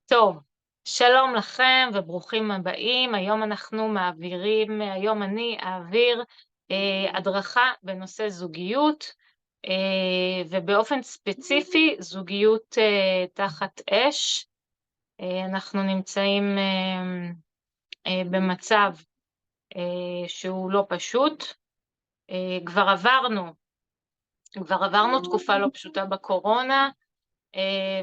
טוב, שלום לכם וברוכים הבאים. היום אני אעביר הדרכה בנושא זוגיות, ובאופן ספציפי זוגיות תחת אש. אנחנו נמצאים במצב שהוא לא פשוט. כבר עברנו תקופה לא פשוטה בקורונה,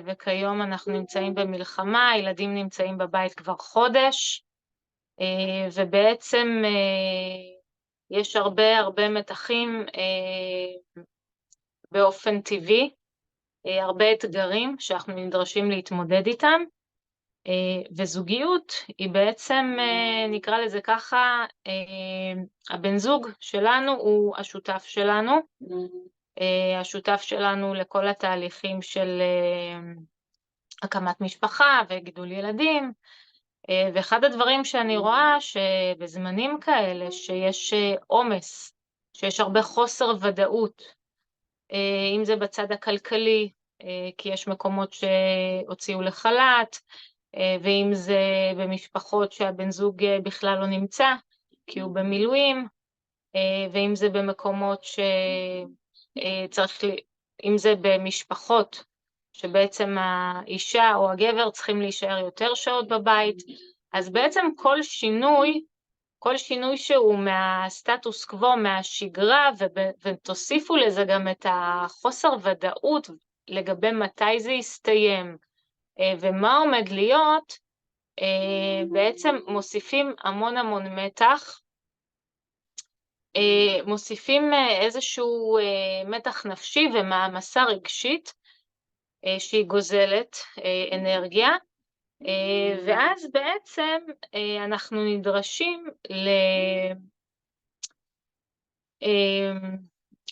וכיום אנחנו נמצאים במלחמה, הילדים נמצאים בבית כבר חודש, ובעצם יש הרבה מתחים באופן טבעי, הרבה אתגרים שאנחנו נדרשים להתמודד איתם, וזוגיות היא בעצם, נקרא לזה ככה, הבן זוג שלנו הוא השותף שלנו, השותף שלנו לכל התהליכים של הקמת משפחה וגידול ילדים, ואחד הדברים שאני רואה שבזמנים כאלה שיש עומס, שיש הרבה חוסר ודאות, אם זה בצד הכלכלי, כי יש מקומות שהוציאו לחל"ת, ואם זה במשפחות שהבן זוג בכלל לא נמצא, כי הוא במילואים, ואם זה במקומות אם זה במשפחות שבעצם האישה או הגבר צריכים להישאר יותר שעות בבית, אז בעצם כל שינוי שהוא מהסטטוס קוו, מהשגרה, ותוסיפו לזה גם את החוסר ודאות לגבי מתי זה יסתיים ומה עומד להיות, בעצם מוסיפים המון מתח, מוסיפים איזשהו מתח נפשי ומעמסה רגשית שהיא גוזלת אנרגיה, ואז בעצם אנחנו נדרשים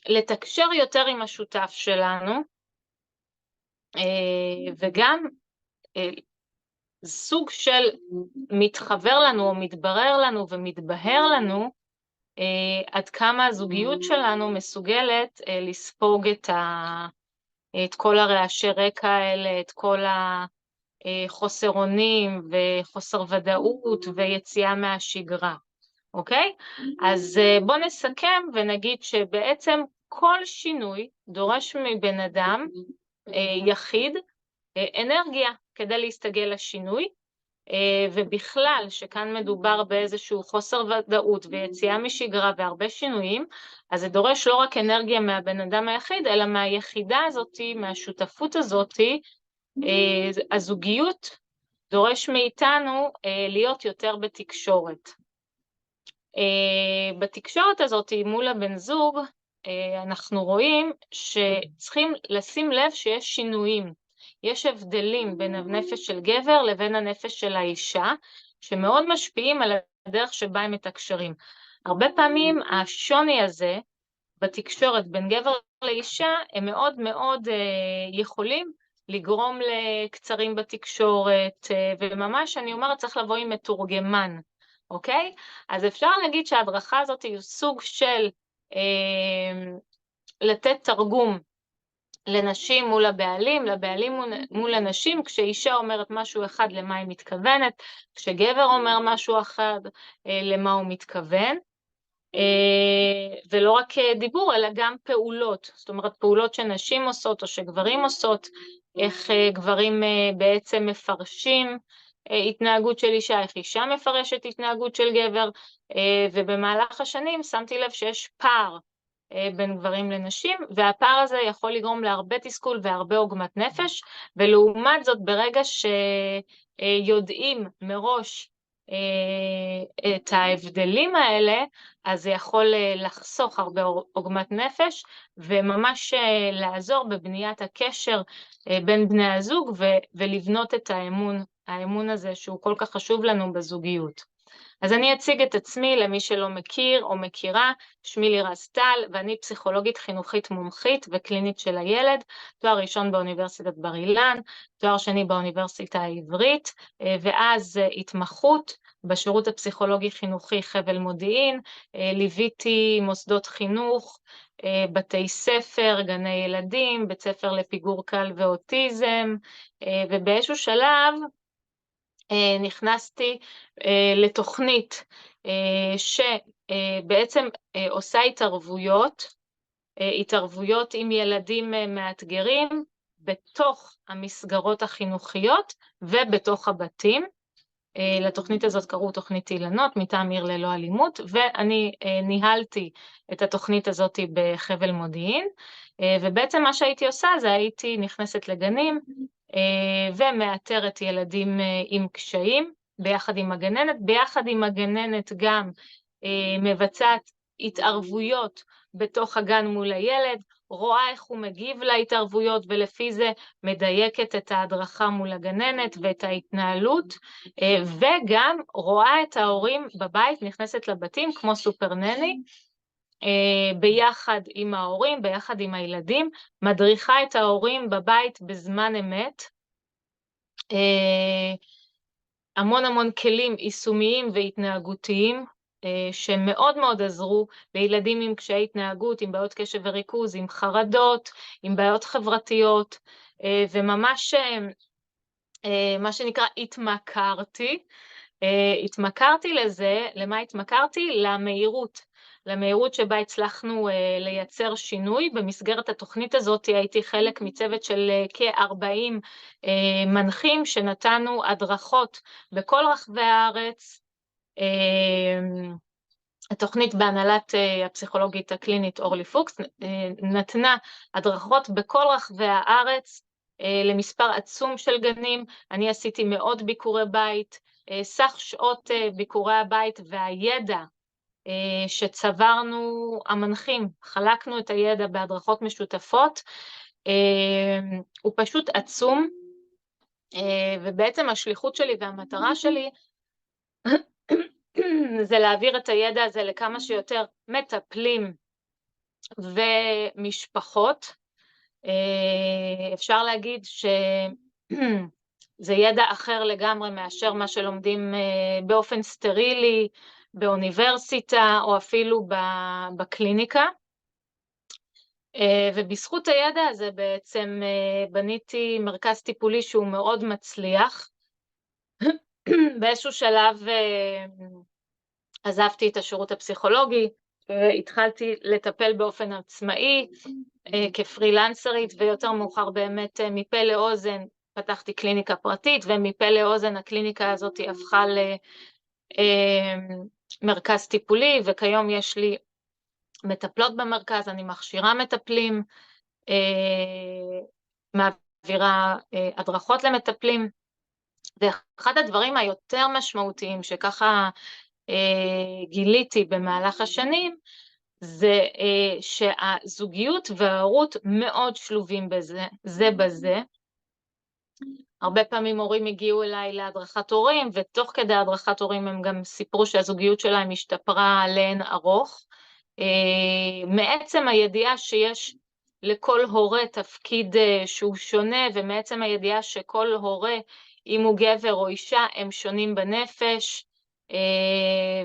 לתקשר יותר עם השותף שלנו, וגם סוג של מתחבר לנו או מתברר לנו ומתבהר לנו עד כמה הזוגיות שלנו מסוגלת לספוג את כל הרעשי רקע האלה, את כל החוסר אונים וחוסר ודאות ויציאה מהשגרה, אוקיי? אז בואו נסכם ונגיד שבעצם כל שינוי דורש מבן אדם יחיד אנרגיה כדי להסתגל לשינוי, ובכלל שכאן מדובר באיזשהו חוסר ודאות ויציאה משגרה והרבה שינויים, אז זה דורש לא רק אנרגיה מהבן אדם היחיד, אלא מהיחידה הזאת, מהשותפות הזאת. הזוגיות דורש מאיתנו להיות יותר בתקשורת. בתקשורת הזאת מול הבן זוג אנחנו רואים שצריכים לשים לב שיש שינויים, יש הבדלים בין הנפש של גבר לבין הנפש של האישה, שמאוד משפיעים על הדרך שבה הם מתקשרים. הרבה פעמים השוני הזה בתקשורת בין גבר לאישה, הם מאוד יכולים לגרום לקצרים בתקשורת, וממש אני אומרת צריך לבוא עם מתורגמן, אוקיי? אז אפשר להגיד שההדרכה הזאת היא סוג של לתת תרגום לנשים מול הבעלים, לבעלים מול הנשים, כשאישה אומרת משהו אחד למה היא מתכוונת, כשגבר אומר משהו אחד למה הוא מתכוון, ולא רק דיבור אלא גם פעולות, זאת אומרת פעולות שנשים עושות או שגברים עושות, איך גברים בעצם מפרשים התנהגות של אישה, איך אישה מפרשת התנהגות של גבר, ובמהלך השנים שמתי לב שיש פער בין גברים לנשים, והפער הזה יכול לגרום להרבה תסכול והרבה עוגמת נפש, ולעומת זאת ברגע שיודעים מראש את ההבדלים האלה, אז זה יכול לחסוך הרבה עוגמת נפש, וממש לעזור בבניית הקשר בין בני הזוג, ולבנות את האמון הזה שהוא כל כך חשוב לנו בזוגיות. אז אני אציג את עצמי למי שלא מכיר או מכירה, שמי לירז טל, ואני פסיכולוגית חינוכית מומחית וקלינית של הילד, תואר ראשון באוניברסיטת בר אילן, תואר שני באוניברסיטה העברית, ואז התמחות בשירות הפסיכולוגי חינוכי חבל מודיעין, ליוויתי מוסדות חינוך, בתי ספר, גני ילדים, בית ספר לפיגור קל ואוטיזם, ובאיזשהו שלב נכנסתי לתוכנית שבעצם עושה התערבויות עם ילדים מאתגרים בתוך המסגרות החינוכיות ובתוך הבתים. לתוכנית הזאת קראו תוכנית אילנות מטעם עיר ללא אלימות, ואני ניהלתי את התוכנית הזאת בחבל מודיעין, ובעצם מה שהייתי עושה זה הייתי נכנסת לגנים ומאתרת ילדים עם קשיים ביחד עם הגננת, ביחד עם הגננת גם מבצעת התערבויות בתוך הגן מול הילד, רואה איך הוא מגיב להתערבויות ולפי זה מדייקת את ההדרכה מול הגננת ואת ההתנהלות, וגם רואה את ההורים בבית, נכנסת לבתים כמו סופרנני, ביחד עם ההורים, ביחד עם הילדים, מדריכה את ההורים בבית בזמן אמת, המון כלים יישומיים והתנהגותיים, שמאוד מאוד עזרו לילדים עם קשיי התנהגות, עם בעיות קשב וריכוז, עם חרדות, עם בעיות חברתיות, וממש מה שנקרא התמכרתי לזה. למה התמכרתי? למהירות שבה הצלחנו לייצר שינוי. במסגרת התוכנית הזאת הייתי חלק מצוות של כ-40 מנחים שנתנו הדרכות בכל רחבי הארץ. התוכנית בהנהלת הפסיכולוגית הקלינית אורלי פוקס נתנה הדרכות בכל רחבי הארץ למספר עצום של גנים. אני עשיתי מאוד ביקורי בית, סך שעות ביקורי הבית והידע שצברנו המנחים, חלקנו את הידע בהדרכות משותפות, הוא פשוט עצום, ובעצם השליחות שלי והמטרה שלי זה להעביר את הידע הזה לכמה שיותר מטפלים ומשפחות. אפשר להגיד שזה ידע אחר לגמרי מאשר מה שלומדים באופן סטרילי, באוניברסיטה או אפילו בקליניקה. ובזכות הידע הזה בעצם בניתי מרכז טיפולי שהוא מאוד מצליח. באיזשהו שלב עזבתי את השירות הפסיכולוגי, והתחלתי לטפל באופן עצמאי כפרילנסרית, ויותר מאוחר באמת מפה לאוזן פתחתי קליניקה פרטית, ומפה לאוזן הקליניקה הזאת הפכה למרכז טיפולי, וכיום יש לי מטפלות במרכז, אני מכשירה מטפלים, מעבירה הדרכות למטפלים, ואחד הדברים היותר משמעותיים שככה גיליתי במהלך השנים, זה שהזוגיות וההורות מאוד שלובים זה בזה. הרבה פעמים הורים הגיעו אליי להדרכת הורים, ותוך כדי הדרכת הורים הם גם סיפרו שהזוגיות שלהם השתפרה לאין ארוך. מעצם הידיעה שיש לכל הורה תפקיד שהוא שונה, ומעצם הידיעה שכל הורה, אם הוא גבר או אישה, הם שונים בנפש,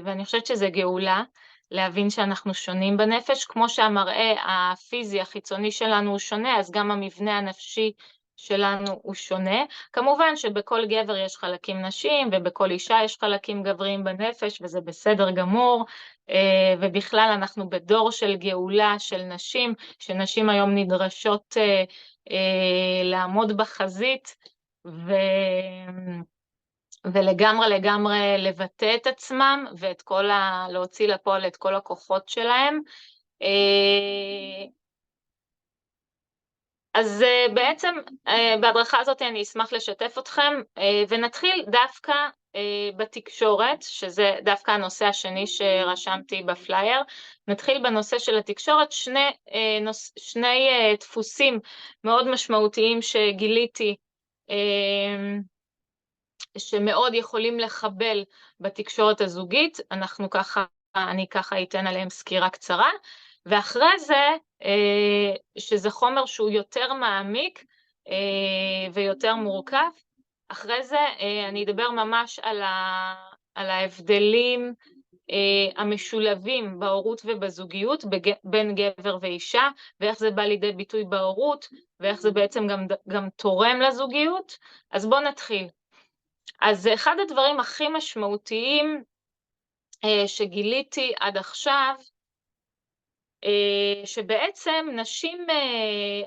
ואני חושבת שזה גאולה, להבין שאנחנו שונים בנפש, כמו שהמראה הפיזי החיצוני שלנו הוא שונה, אז גם המבנה הנפשי שלנו הוא שונה. כמובן שבכל גבר יש חלקים נשיים, ובכל אישה יש חלקים גבריים בנפש, וזה בסדר גמור, ובכלל אנחנו בדור של גאולה של נשים, שנשים היום נדרשות לעמוד בחזית, ולגמרי לבטא את עצמם, להוציא לפועל את כל הכוחות שלהם. אז בעצם בהדרכה הזאת אני אשמח לשתף אתכם, ונתחיל דווקא בתקשורת, שזה דווקא הנושא השני שרשמתי בפלייר. נתחיל בנושא של התקשורת, שני דפוסים מאוד משמעותיים שגיליתי, שמאוד יכולים לחבל בתקשורת הזוגית. אני ככה אתן עליהם סקירה קצרה, ואחרי זה, שזה חומר שהוא יותר מעמיק ויותר מורכב, אחרי זה אני אדבר ממש על ההבדלים המשולבים בהורות ובזוגיות בין גבר ואישה, ואיך זה בא לידי ביטוי בהורות, ואיך זה בעצם גם תורם לזוגיות. אז בואו נתחיל. אז זה אחד הדברים הכי משמעותיים שגיליתי עד עכשיו, שבעצם נשים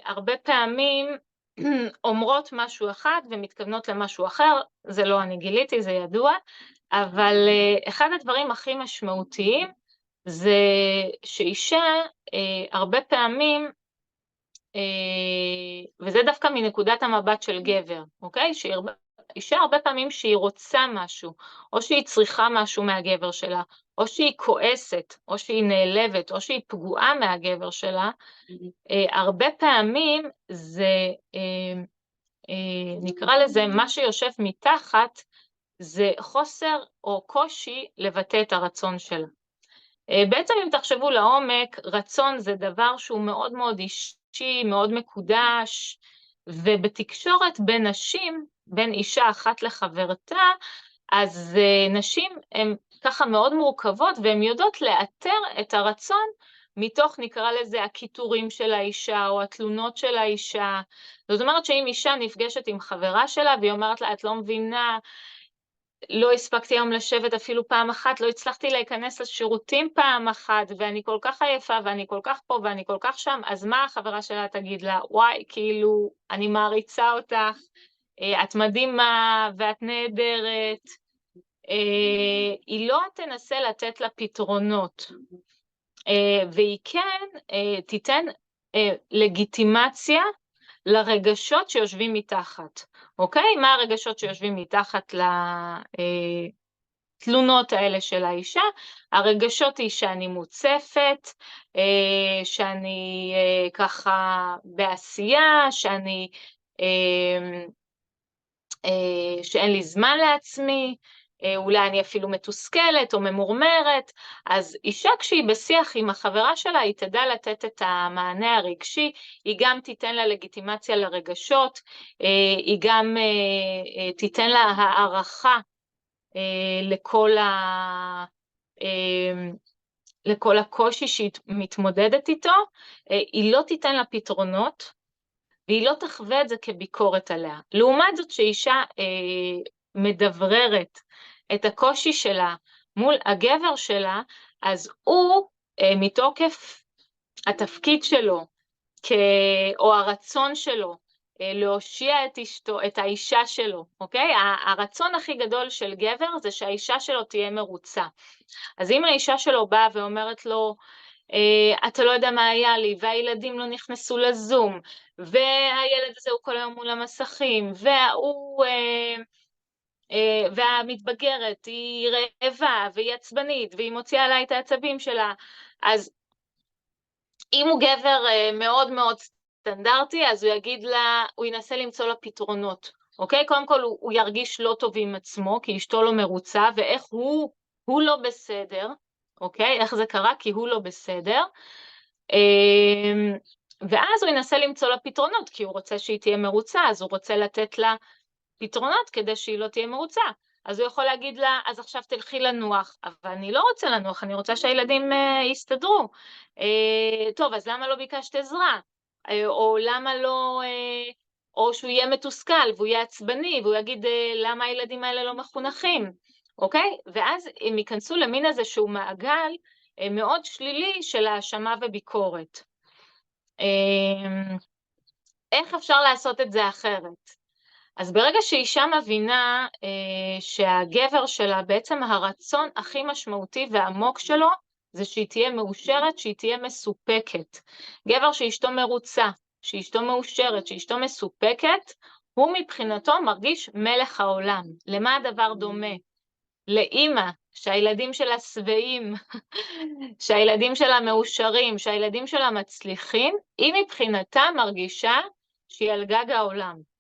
הרבה פעמים אומרות משהו אחד ומתכוונות למשהו אחר, זה לא אני גיליתי, זה ידוע, אבל אחד הדברים הכי משמעותיים זה שאישה הרבה פעמים, וזה דווקא מנקודת המבט של גבר, אוקיי? אישה הרבה פעמים שהיא רוצה משהו, או שהיא צריכה משהו מהגבר שלה, או שהיא כועסת, או שהיא נעלבת, או שהיא פגועה מהגבר שלה, הרבה פעמים זה, נקרא לזה, מה שיושב מתחת, זה חוסר או קושי לבטא את הרצון שלה. בעצם אם תחשבו לעומק, רצון זה דבר שהוא מאוד מאוד אישי, מאוד מקודש, ובתקשורת בין נשים, בין אישה אחת לחברתה, אז נשים הן ככה מאוד מורכבות, והן יודעות לאתר את הרצון מתוך, נקרא לזה, הכיתורים של האישה, או התלונות של האישה. זאת אומרת שאם אישה נפגשת עם חברה שלה, והיא אומרת לה, את לא מבינה, לא הספקתי היום לשבת אפילו פעם אחת, לא הצלחתי להיכנס לשירותים פעם אחת, ואני כל כך עייפה, ואני כל כך פה, ואני כל כך שם, אז מה החברה שלה תגיד לה? וואי, כאילו, אני מעריצה אותך, את מדהימה, ואת נהדרת. היא לא תנסה לתת לה פתרונות, והיא כן תיתן לגיטימציה לרגשות שיושבים מתחת, אוקיי? מה הרגשות שיושבים מתחת לתלונות האלה של האישה? הרגשות היא שאני מוצפת, שאני ככה בעשייה, שאין לי זמן לעצמי, אולי אני אפילו מתוסכלת או ממורמרת. אז אישה כשהיא בשיח עם החברה שלה, היא תדע לתת את המענה הרגשי, היא גם תיתן לה לגיטימציה לרגשות, היא גם תיתן לה הערכה לכל הקושי שהיא מתמודדת איתו, היא לא תיתן לה פתרונות, והיא לא תחווה את זה כביקורת עליה. לעומת זאת שאישה מדבררת את הקושי שלה מול הגבר שלה, אז הוא מתוקף התפקיד שלו, או הרצון שלו, להושיע את אשתו, את האישה שלו, אוקיי? הרצון הכי גדול של גבר זה שהאישה שלו תהיה מרוצה. אז אם האישה שלו באה ואומרת לו, אתה לא יודע מה היה לי, והילדים לא נכנסו לזום, והילד הזה הוא כל היום מול המסכים, והמתבגרת היא רעבה, והיא עצבנית, והיא מוציאה עליי את העצבים שלה, אז אם הוא גבר מאוד מאוד סטנדרטי, אז הוא יגיד לה, הוא ינסה למצוא לה פתרונות, אוקיי? קודם כל הוא ירגיש לא טוב עם עצמו, כי אשתו לא מרוצה, ואיך הוא לא בסדר, אוקיי? איך זה קרה? כי הוא לא בסדר. ואז הוא ינסה למצוא לה פתרונות, כי הוא רוצה שהיא תהיה מרוצה, אז הוא רוצה לתת לה פתרונות כדי שהיא לא תהיה מרוצה. אז הוא יכול להגיד לה, אז עכשיו תלכי לנוח, אבל אני לא רוצה לנוח, אני רוצה שהילדים יסתדרו. טוב, אז למה לא ביקשת עזרה? או למה לא, או שהוא יהיה מתוסכל והוא יהיה עצבני, והוא יגיד למה הילדים האלה לא מחונכים, אוקיי? ואז הם ייכנסו למין איזשהו מעגל מאוד שלילי של האשמה וביקורת. איך אפשר לעשות את זה אחרת? אז ברגע שאישה מבינה שהגבר שלה, בעצם הרצון הכי משמעותי והעמוק שלו, זה שהיא תהיה מאושרת, שהיא תהיה מסופקת. גבר שאשתו מרוצה, שאשתו מאושרת, שאשתו מסופקת, הוא מבחינתו מרגיש מלך העולם. למה הדבר דומה? לאמא, שהילדים שלה שבעים, שהילדים שלה מאושרים, שהילדים שלה מצליחים, היא מבחינתה מרגישה שהיא על גג העולם.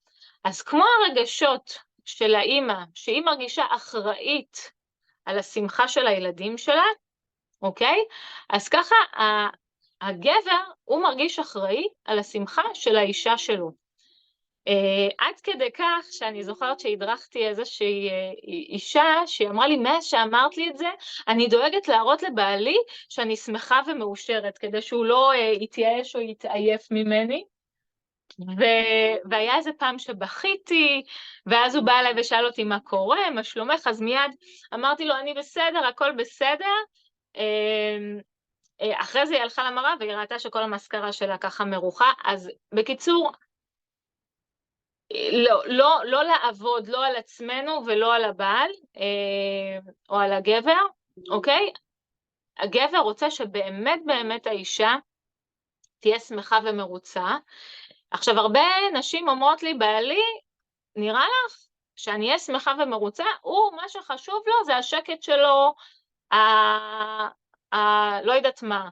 אז כמו הרגשות של האמא, שהיא מרגישה אחראית על השמחה של הילדים שלה, אוקיי? אז ככה הגבר הוא מרגיש אחראי על השמחה של האישה שלו. עד כדי כך שאני זוכרת שהדרכתי איזושהי אישה שהיא אמרה לי, מאז שאמרת לי את זה, אני דואגת להראות לבעלי שאני שמחה ומאושרת, כדי שהוא לא יתייאש או יתעייף ממני. והיה איזה פעם שבכיתי, ואז הוא בא אליי ושאל אותי מה קורה, מה שלומך, אז מיד אמרתי לו, אני בסדר, הכל בסדר. אחרי זה היא הלכה למראה והיא ראתה שכל המסקרה שלה ככה מרוחה, אז בקיצור, לא לעבוד, לא על עצמנו ולא על הבעל, או על הגבר, אוקיי? הגבר רוצה שבאמת באמת האישה תהיה שמחה ומרוצה. עכשיו, הרבה נשים אומרות לי, בעלי, נראה לך שאני אהיה שמחה ומרוצה? מה שחשוב לו זה השקט שלו, לא יודעת מה,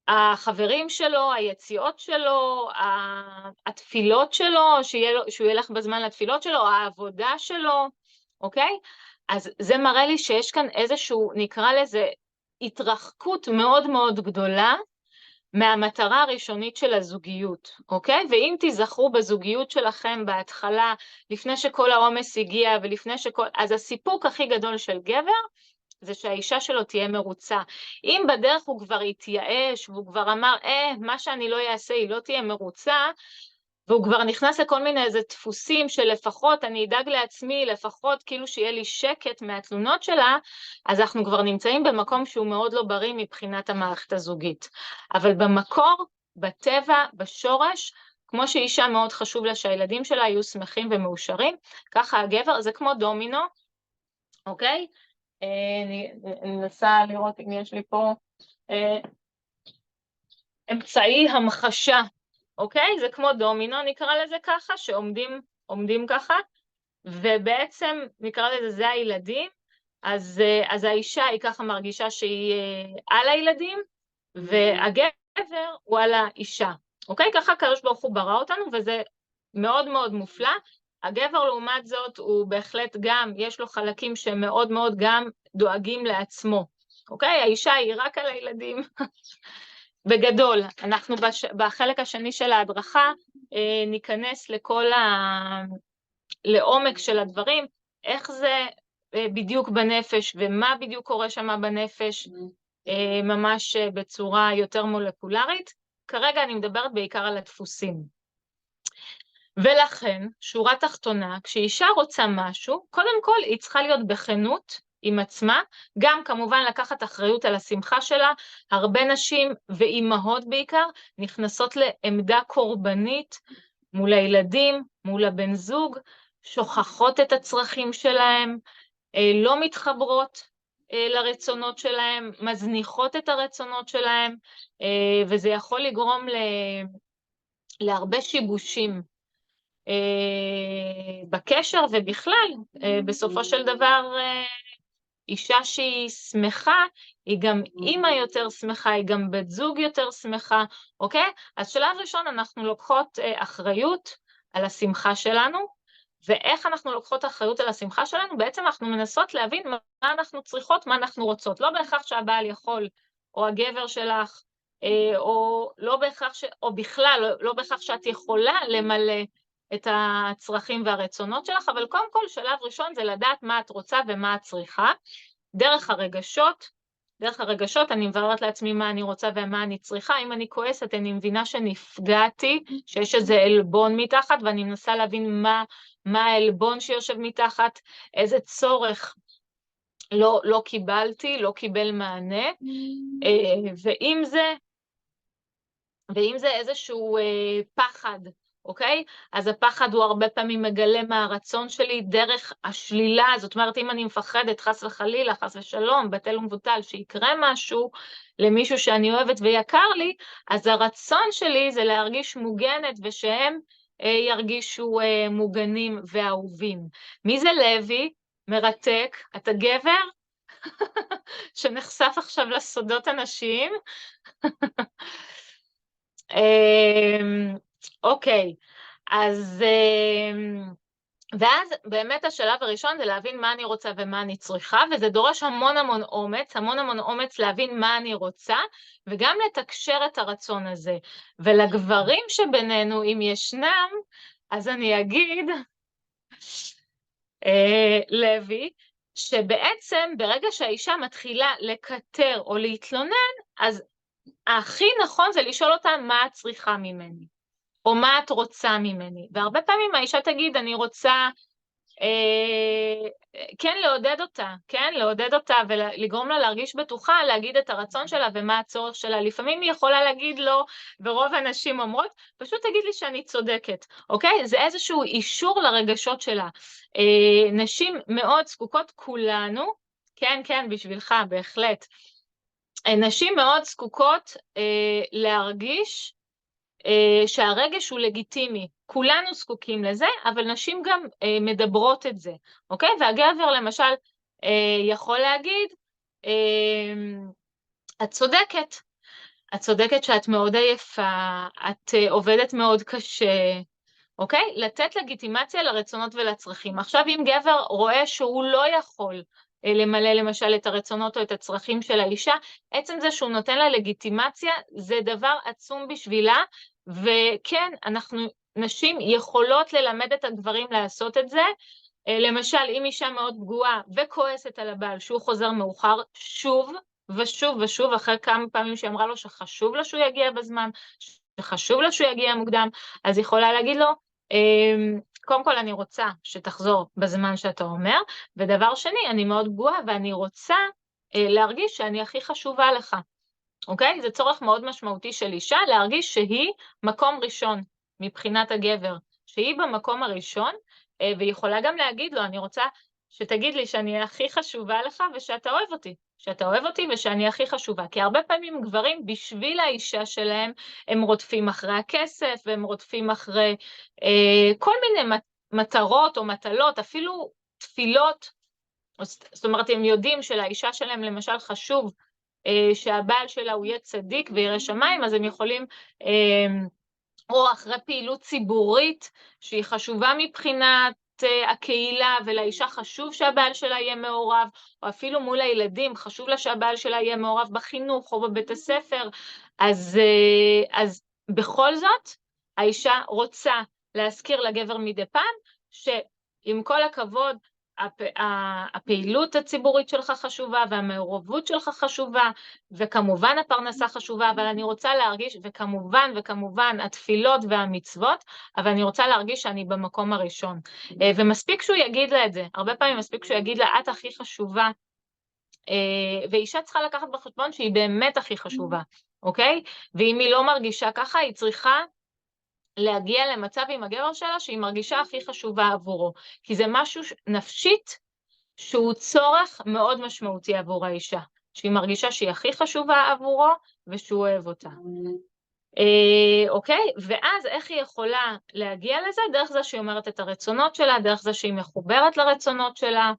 החברים שלו, היציאות שלו, התפילות שלו, שהוא ילך בזמן לתפילות שלו, העבודה שלו, אוקיי? אז זה מראה לי שיש כאן איזשהו, נקרא לזה, התרחקות מאוד מאוד גדולה מהמטרה הראשונית של הזוגיות, אוקיי? ואם תיזכרו בזוגיות שלכם בהתחלה, לפני שכל העומס הגיע ולפני אז הסיפוק הכי גדול של גבר, זה שהאישה שלו תהיה מרוצה. אם בדרך הוא כבר התייאש, והוא כבר אמר, מה שאני לא אעשה, היא לא תהיה מרוצה, והוא כבר נכנס לכל מיני איזה דפוסים שלפחות אני אדאג לעצמי, לפחות כאילו שיהיה לי שקט מהתלונות שלה, אז אנחנו כבר נמצאים במקום שהוא מאוד לא בריא מבחינת המערכת הזוגית. אבל במקור, בטבע, בשורש, כמו שאישה מאוד חשוב לה שהילדים שלה יהיו שמחים ומאושרים, ככה הגבר, זה כמו דומינו, אוקיי? אני מנסה לראות אם יש לי פה אמצעי המחשה, אוקיי? זה כמו דומינו, נקרא לזה ככה, שעומדים ככה, ובעצם נקרא לזה, זה הילדים, אז האישה היא ככה מרגישה שהיא על הילדים, והגבר הוא על האישה, אוקיי? ככה הקדוש ברוך הוא ברא אותנו, וזה מאוד מאוד מופלא. הגבר לעומת זאת הוא בהחלט גם, יש לו חלקים שמאוד מאוד גם דואגים לעצמו, אוקיי? האישה היא רק על הילדים. בגדול, אנחנו בחלק השני של ההדרכה ניכנס לעומק של הדברים, איך זה בדיוק בנפש ומה בדיוק קורה שם בנפש, ממש בצורה יותר מולקולרית. כרגע אני מדברת בעיקר על הדפוסים. ולכן, שורה תחתונה, כשאישה רוצה משהו, קודם כל היא צריכה להיות בכנות עם עצמה, גם כמובן לקחת אחריות על השמחה שלה. הרבה נשים ואימהות בעיקר נכנסות לעמדה קורבנית מול הילדים, מול הבן זוג, שוכחות את הצרכים שלהם, לא מתחברות לרצונות שלהם, מזניחות את הרצונות שלהם, וזה יכול לגרום להרבה שיבושים בקשר, ובכלל, בסופו של דבר, אישה שהיא שמחה, היא גם אימא יותר שמחה, היא גם בת זוג יותר שמחה, אוקיי? אז שלב ראשון אנחנו לוקחות אחריות על השמחה שלנו, ואיך אנחנו לוקחות אחריות על השמחה שלנו? בעצם אנחנו מנסות להבין מה אנחנו צריכות, מה אנחנו רוצות. לא בהכרח שהבעל יכול, או הגבר שלך, או לא בהכרח או בכלל, לא בהכרח שאת יכולה למלא את הצרכים והרצונות שלך, אבל קודם כל שלב ראשון זה לדעת מה את רוצה ומה את צריכה. דרך הרגשות אני מבררת לעצמי מה אני רוצה ומה אני צריכה. אם אני כועסת, אני מבינה שנפגעתי, שיש איזה אלבון מתחת, ואני מנסה להבין מה האלבון שיושב מתחת, איזה צורך לא קיבלתי, לא קיבל מענה, ואם זה איזשהו פחד, אוקיי? אז הפחד הוא הרבה פעמים מגלה מהרצון שלי דרך השלילה, זאת אומרת, אם אני מפחדת, חס וחלילה, חס ושלום, בטל ומבוטל, שיקרה משהו למישהו שאני אוהבת ויקר לי, אז הרצון שלי זה להרגיש מוגנת ושהם ירגישו מוגנים ואהובים. מי זה לוי? מרתק. אתה גבר? שנחשף עכשיו לסודות הנשיים? אוקיי, אז ואז באמת השלב הראשון זה להבין מה אני רוצה ומה אני צריכה, וזה דורש המון המון אומץ להבין מה אני רוצה, וגם לתקשר את הרצון הזה. ולגברים שבינינו, אם ישנם, אז אני אגיד, לוי, שבעצם ברגע שהאישה מתחילה לקטר או להתלונן, אז הכי נכון זה לשאול אותה מה את צריכה ממני. או מה את רוצה ממני. והרבה פעמים האישה תגיד, אני רוצה כן לעודד אותה, כן לעודד אותה ולגרום לה להרגיש בטוחה, להגיד את הרצון שלה ומה הצורך שלה. לפעמים היא יכולה להגיד לו, ורוב הנשים אומרות, פשוט תגיד לי שאני צודקת, אוקיי? זה איזשהו אישור לרגשות שלה. נשים מאוד זקוקות כולנו, כן, כן, בשבילך, בהחלט. נשים מאוד זקוקות להרגיש שהרגש הוא לגיטימי. כולנו זקוקים לזה, אבל נשים גם מדברות את זה, אוקיי? והגבר למשל יכול להגיד, את צודקת, את צודקת שאת מאוד עייפה, את עובדת מאוד קשה, אוקיי? לתת לגיטימציה לרצונות ולצרכים. עכשיו אם גבר רואה שהוא לא יכול למלא למשל את הרצונות או את הצרכים של האישה, עצם זה שהוא נותן לה לגיטימציה זה דבר עצום בשבילה, וכן, נשים יכולות ללמד את הגברים לעשות את זה. למשל, אם אישה מאוד פגועה וכועסת על הבעל שהוא חוזר מאוחר, שוב ושוב ושוב, אחרי כמה פעמים שאמרה לו שחשוב לה שהוא יגיע בזמן, שחשוב לה שהוא יגיע מוקדם, אז היא יכולה להגיד לו, קודם כל אני רוצה שתחזור בזמן שאתה אומר, ודבר שני, אני מאוד פגועה ואני רוצה להרגיש שאני הכי חשובה לך. אוקיי? זה צורך מאוד משמעותי של אישה, להרגיש שהיא מקום ראשון מבחינת הגבר, שהיא במקום הראשון, והיא יכולה גם להגיד לו, אני רוצה שתגיד לי שאני הכי חשובה לך ושאתה אוהב אותי, שאתה אוהב אותי ושאני הכי חשובה, כי הרבה פעמים גברים בשביל האישה שלהם, הם רודפים אחרי הכסף, והם רודפים אחרי כל מיני מטרות או מטלות, אפילו תפילות, זאת אומרת, הם יודעים שלאישה שלהם למשל חשוב, שהבעל שלה הוא יהיה צדיק וירא שמיים, אז הם יכולים, או אחרי פעילות ציבורית שהיא חשובה מבחינת הקהילה, ולאישה חשוב שהבעל שלה יהיה מעורב, או אפילו מול הילדים, חשוב לה שהבעל שלה יהיה מעורב בחינוך או בבית הספר, אז בכל זאת, האישה רוצה להזכיר לגבר מדי פעם, שעם כל הכבוד, הפעילות הציבורית שלך חשובה, והמעורבות שלך חשובה, וכמובן הפרנסה חשובה, אבל אני רוצה להרגיש, וכמובן התפילות והמצוות, אבל אני רוצה להרגיש שאני במקום הראשון. ומספיק שהוא יגיד לה את זה, הרבה פעמים מספיק שהוא יגיד לה, את הכי חשובה, ואישה צריכה לקחת בחשבון שהיא באמת הכי חשובה, אוקיי? ואם היא לא מרגישה ככה, היא צריכה להגיע למצב עם הגבר שלה שהיא מרגישה הכי חשובה עבורו, כי זה משהו נפשית שהוא צורך מאוד משמעותי עבור האישה, שהיא מרגישה שהיא הכי חשובה עבורו ושהוא אוהב אותה. אוקיי? ואז איך היא יכולה להגיע לזה? דרך זה שהיא אומרת את הרצונות שלה, דרך זה שהיא מחוברת לרצונות שלה,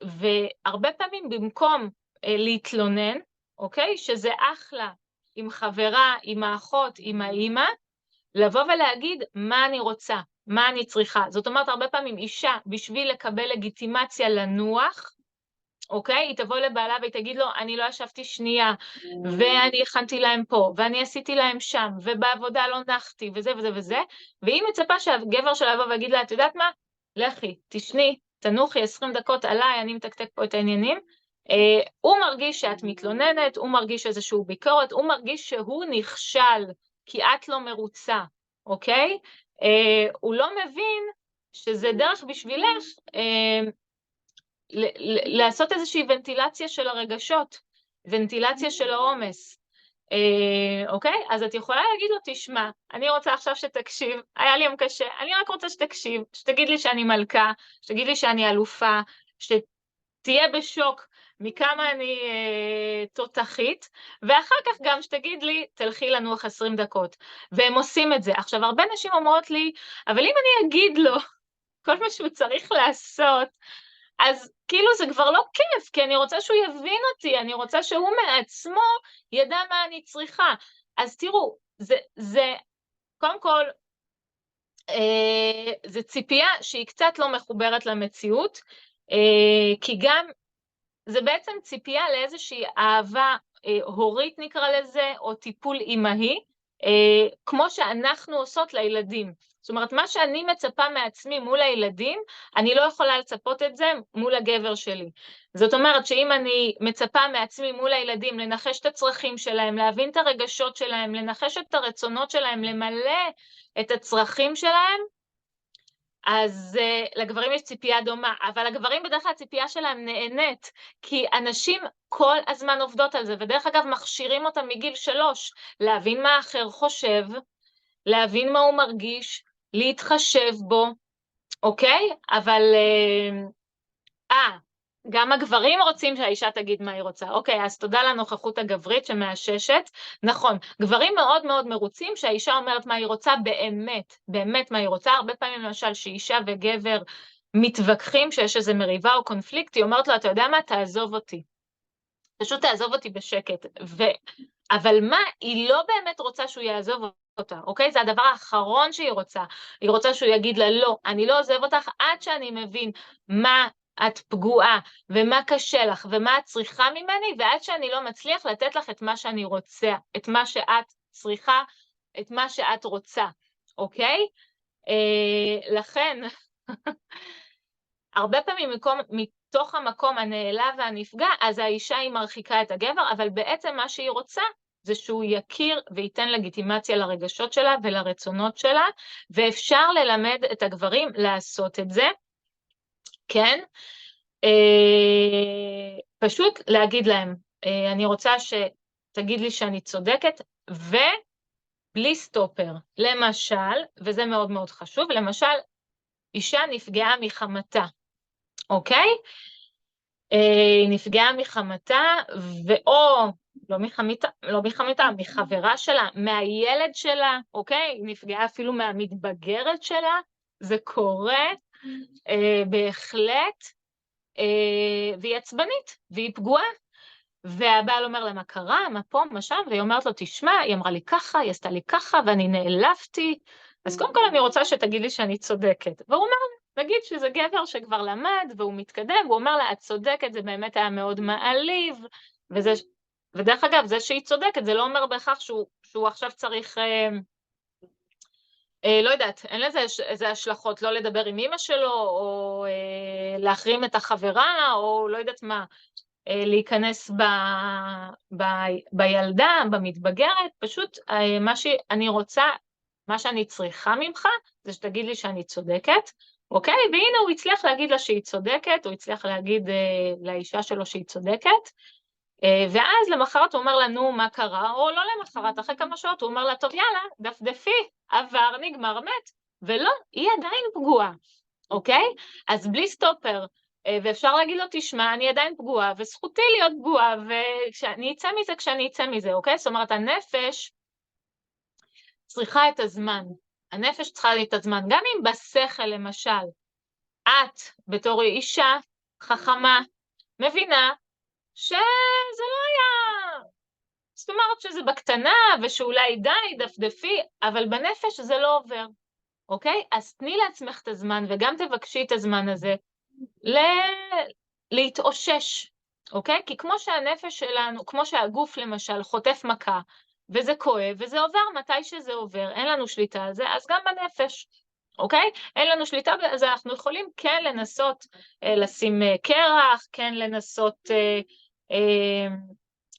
והרבה פעמים במקום להתלונן, אוקיי? שזה אחלה עם חברה, עם האחות, עם האמא, לבוא ולהגיד מה אני רוצה, מה אני צריכה. זאת אומרת, הרבה פעמים אישה, בשביל לקבל לגיטימציה לנוח, אוקיי? היא תבוא לבעלה והיא תגיד לו, אני לא ישבתי שנייה, ואני הכנתי להם פה, ואני עשיתי להם שם, ובעבודה לא נחתי, וזה וזה וזה, והיא מצפה שהגבר שלה יבוא ויגיד לה, את יודעת מה? לכי, תשני, תנוחי 20 דקות עליי, אני מתקתק פה את העניינים. הוא מרגיש שאת מתלוננת, הוא מרגיש איזשהו ביקורת, הוא מרגיש שהוא נכשל, כי את לא מרוצה, אוקיי? הוא לא מבין שזה דרך בשבילך לעשות איזושהי ונטילציה של הרגשות, ונטילציה של העומס, אוקיי? אז את יכולה להגיד לו, תשמע, אני רוצה עכשיו שתקשיב, היה לי יום קשה, אני רק רוצה שתקשיב, שתגיד לי שאני מלכה, שתגיד לי שאני אלופה, שתהיה בשוק מכמה אני תותחית, ואחר כך גם שתגיד לי, תלכי לנוח 20 דקות. והם עושים את זה. עכשיו, הרבה נשים אומרות לי, אבל אם אני אגיד לו כל מה שהוא צריך לעשות, אז כאילו זה כבר לא כיף, כי אני רוצה שהוא יבין אותי, אני רוצה שהוא מעצמו ידע מה אני צריכה. אז תראו, זה קודם כל, זה ציפייה שהיא קצת לא מחוברת למציאות, כי גם זה בעצם ציפייה לאיזושהי אהבה הורית נקרא לזה, או טיפול אימהי, כמו שאנחנו עושות לילדים. זאת אומרת, מה שאני מצפה מעצמי מול הילדים, אני לא יכולה לצפות את זה מול הגבר שלי. זאת אומרת שאם אני מצפה מעצמי מול הילדים לנחש את הצרכים שלהם, להבין את הרגשות שלהם, לנחש את הרצונות שלהם, למלא את הצרכים שלהם, אז לגברים יש ציפייה דומה, אבל הגברים בדרך כלל הציפייה שלהם נהנית, כי אנשים כל הזמן עובדות על זה, ודרך אגב מכשירים אותם מגיל 3, להבין מה האחר חושב, להבין מה הוא מרגיש, להתחשב בו, אוקיי? אבל גם הגברים רוצים שהאישה תגיד מה היא רוצה. אוקיי, אז תודה לנוכחות הגברית שמאששת. נכון, גברים מאוד מאוד מרוצים שהאישה אומרת מה היא רוצה באמת, באמת מה היא רוצה. הרבה פעמים למשל שאישה וגבר מתווכחים, שיש איזו מריבה או קונפליקט, היא אומרת לו, אתה יודע מה? תעזוב אותי. פשוט תעזוב אותי בשקט. אבל מה? היא לא באמת רוצה שהוא יעזוב אותה, אוקיי? זה הדבר האחרון שהיא רוצה. היא רוצה שהוא יגיד לה, לא, אני לא עוזב אותך עד שאני מבין מה את פגועה, ומה קשה לך, ומה את צריכה ממני, ועד שאני לא מצליח לתת לך את מה שאני רוצה, את מה שאת צריכה, את מה שאת רוצה, אוקיי? לכן, הרבה פעמים מתוך המקום הנעלב והנפגע, אז האישה היא מרחיקה את הגבר, אבל בעצם מה שהיא רוצה זה שהוא יכיר וייתן לגיטימציה לרגשות שלה ולרצונות שלה, ואפשר ללמד את הגברים לעשות את זה, כן? פשוט להגיד להם, אני רוצה שתגיד לי שאני צודקת, ובלי סטופר. למשל, וזה מאוד מאוד חשוב, למשל, אישה נפגעה מחמתה, אוקיי? היא נפגעה מחמתה, ואו, לא מחמתה, מחברה שלה, מהילד שלה, אוקיי? היא נפגעה אפילו מהמתבגרת שלה, זה קורה בהחלט, והיא עצבנית, והיא פגועה, והבעל אומר לה, מה קרה, מה פה, מה שם, והיא אומרת לו, תשמע, היא אמרה לי ככה, היא עשתה לי ככה, ואני נעלבתי, אז קודם כל אני רוצה שתגיד לי שאני צודקת. והוא אומר לה, נגיד שזה גבר שכבר למד, והוא מתקדם, והוא אומר לה, את צודקת, זה באמת היה מאוד מעליב, ודרך אגב, זה שהיא צודקת, זה לא אומר בהכרח שהוא עכשיו צריך, לא יודעת, אין לזה איזה השלכות, לא לדבר עם אמא שלו, או להחרים את החברה, או לא יודעת מה, להיכנס בילדה, במתבגרת, פשוט מה שאני רוצה, מה שאני צריכה ממך, זה שתגיד לי שאני צודקת, אוקיי? והנה הוא הצליח להגיד לה שהיא צודקת, הוא הצליח להגיד לאישה שלו שהיא צודקת, ואז למחרת הוא אומר לה, נו, מה קרה? או לא למחרת, אחרי כמה שעות הוא אומר לה, טוב, יאללה, דפדפי, עבר, נגמר, מת. ולא, היא עדיין פגועה, אוקיי? אז בלי סטופר, ואפשר להגיד לו, תשמע, אני עדיין פגועה, וזכותי להיות פגועה, ואני אצא מזה כשאני אצא מזה, אוקיי? זאת אומרת, הנפש צריכה את הזמן. הנפש צריכה את הזמן. גם אם בשכל, למשל, את, בתור אישה חכמה, מבינה, שזה לא היה, זאת אומרת שזה בקטנה, ושאולי די, דפדפי, אבל בנפש זה לא עובר, אוקיי? אז תני לעצמך את הזמן, וגם תבקשי את הזמן הזה, להתאושש, אוקיי? כי כמו שהנפש שלנו, כמו שהגוף למשל חוטף מכה, וזה כואב, וזה עובר מתי שזה עובר, אין לנו שליטה על זה, אז גם בנפש, אוקיי? אין לנו שליטה, אז אנחנו יכולים כן לנסות לשים קרח, כן לנסות,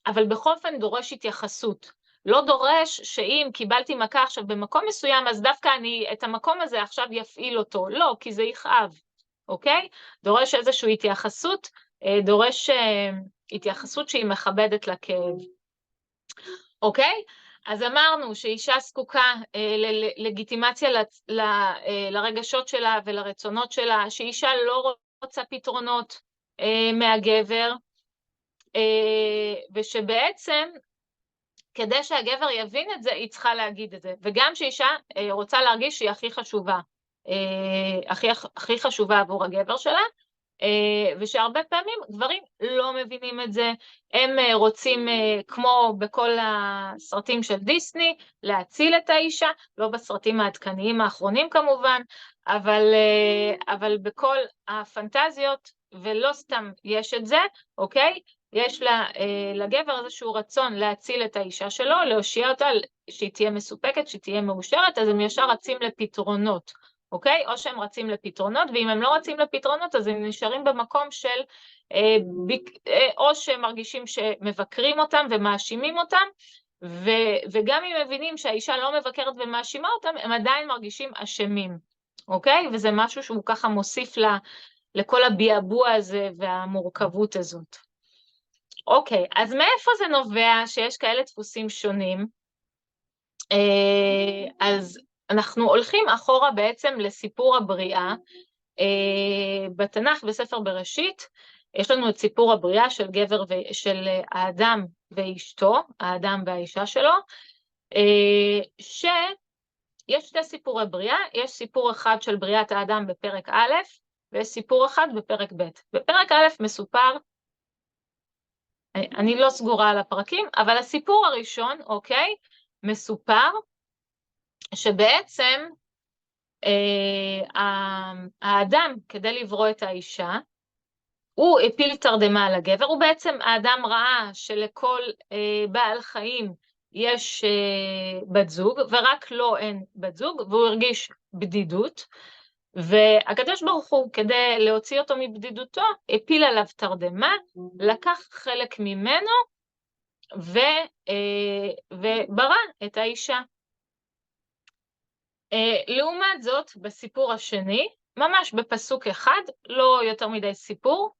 אבל בכל אופן דורש התייחסות. לא דורש שאם קיבלתי מכה עכשיו במקום מסוים, אז דווקא אני את המקום הזה עכשיו יפעיל אותו. לא, כי זה יכאב, אוקיי? דורש איזושהי התייחסות, דורש התייחסות שהיא מכבדת לכאב. אוקיי? אז אמרנו שאישה זקוקה ללגיטימציה לרגשות שלה ולרצונות שלה, שאישה לא רוצה פתרונות מהגבר, ושבעצם כדי שהגבר יבין את זה, היא צריכה להגיד את זה. וגם שאישה רוצה להרגיש שהיא הכי חשובה, הכי חשובה עבור הגבר שלה, ושהרבה פעמים גברים לא מבינים את זה, הם רוצים, כמו בכל הסרטים של דיסני, להציל את האישה, לא בסרטים העדכניים האחרונים כמובן, אבל בכל הפנטזיות, ולא סתם יש את זה, אוקיי? יש לגבר איזשהו רצון להציל את האישה שלו, להושיע אותה, שהיא תהיה מסופקת, שהיא תהיה מאושרת, אז הם ישר רצים לפתרונות, אוקיי? או שהם רצים לפתרונות, ואם הם לא רצים לפתרונות, אז הם נשארים במקום של, או שהם מרגישים שמבקרים אותם ומאשימים אותם, וגם אם מבינים שהאישה לא מבקרת ומאשימה אותם, הם עדיין מרגישים אשמים, אוקיי? וזה משהו שהוא ככה מוסיף לכל הביאבוע הזה והמורכבות הזאת. אוקיי, אז מאיפה זה נובע שיש כאלה דפוסים שונים? אז אנחנו הולכים אחורה בעצם לסיפור הבריאה. בתנ"ך, בספר בראשית, יש לנו את סיפור הבריאה של האדם ואשתו, האדם והאישה שלו, שיש שתי סיפורי בריאה, יש סיפור אחד של בריאת האדם בפרק א', ויש סיפור אחד בפרק ב'. בפרק א' מסופר, אני לא סגורה על הפרקים, אבל הסיפור הראשון, אוקיי, מסופר שבעצם האדם, כדי לברוא את האישה, הוא הפיל תרדמה על הגבר, הוא בעצם, האדם ראה שלכל בעל חיים יש בת זוג, ורק לו אין בת זוג, והוא הרגיש בדידות, והקדוש ברוך הוא, כדי להוציא אותו מבדידותו, הפיל עליו תרדמה, לקח חלק ממנו, וברא את האישה. לעומת זאת, בסיפור השני, ממש בפסוק אחד, לא יותר מדי סיפור,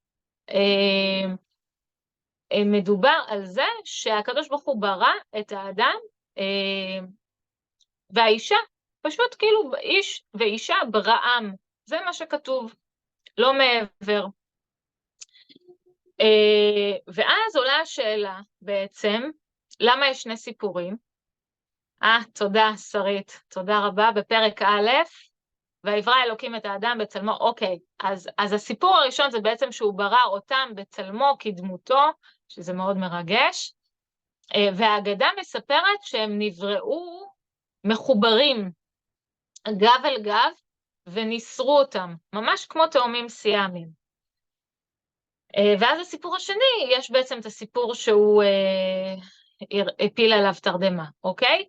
מדובר על זה שהקדוש ברוך הוא ברא את האדם והאישה, פשוט כאילו איש ואישה בראם, זה מה שכתוב, לא מעבר. ואז עולה השאלה בעצם, למה יש שני סיפורים? תודה שרית, תודה רבה, בפרק א', ויברא אלוקים את האדם בצלמו, אוקיי, אז הסיפור הראשון זה בעצם שהוא ברא אותם בצלמו כדמותו, שזה מאוד מרגש, והאגדה מספרת שהם נבראו מחוברים גב אל גב, וניסרו אותם, ממש כמו תאומים סיאמיים. ואז הסיפור השני, יש בעצם את הסיפור שהוא הפיל עליו תרדמה, אוקיי?